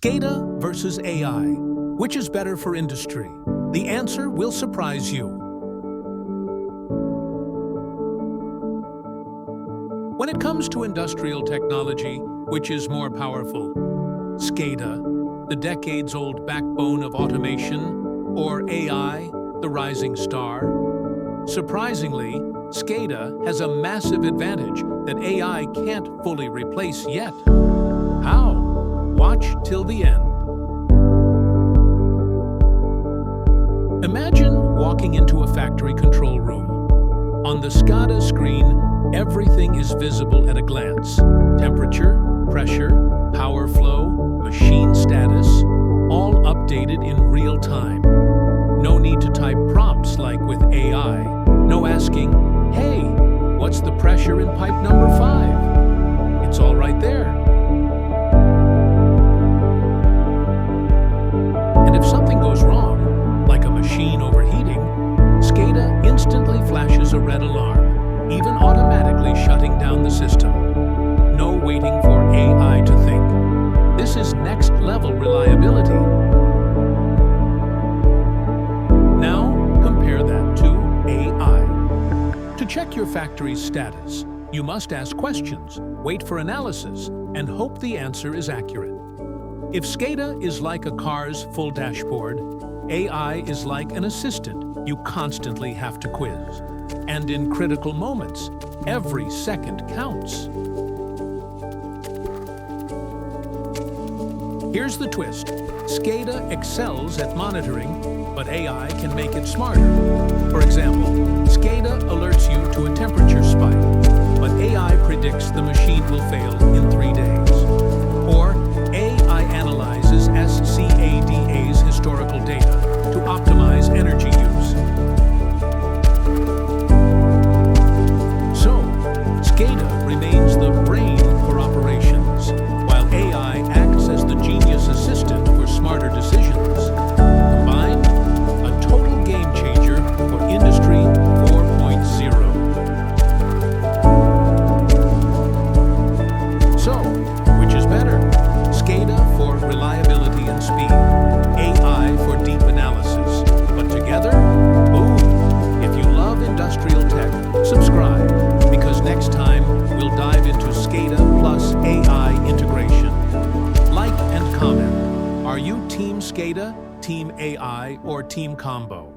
SCADA versus AI. Which is better for industry? The answer will surprise you. When it comes to industrial technology, which is more powerful? SCADA, the decades-old backbone of automation, or AI, the rising star? Surprisingly, SCADA has a massive advantage that AI can't fully replace yet. How? Watch till the end. Imagine walking into a factory control room. On the SCADA screen, everything is visible at a glance. Temperature, pressure, power flow, machine status, all updated in real time. No need to type prompts like with AI. No asking, "Hey, what's the pressure in pipe number 5? It's all right there. And if something goes wrong, like a machine overheating, SCADA instantly flashes a red alarm, even automatically shutting down the system. No waiting for AI to think. This is next-level reliability. Now, compare that to AI. To check your factory's status, you must ask questions, wait for analysis, and hope the answer is accurate. If SCADA is like a car's full dashboard, AI is like an assistant you constantly have to quiz. And in critical moments, every second counts. Here's the twist. SCADA excels at monitoring, but AI can make it smarter. For example, SCADA alerts you to a temperature spike, but AI predicts the machine will fail in 3 days. Or AI analyzes SCADA's historical data to optimize energy use. So, SCADA remains the brain for operations, while AI acts as the genius assistant for smarter decisions. Combined, a total game changer for Industry 4.0. So, which is better? SCADA for reliability and speed, AI for deep analysis. But together, boom! If you love industrial tech, subscribe, because next time we'll dive into SCADA plus AI integration. Like and comment. Are you Team SCADA, Team AI, or Team Combo?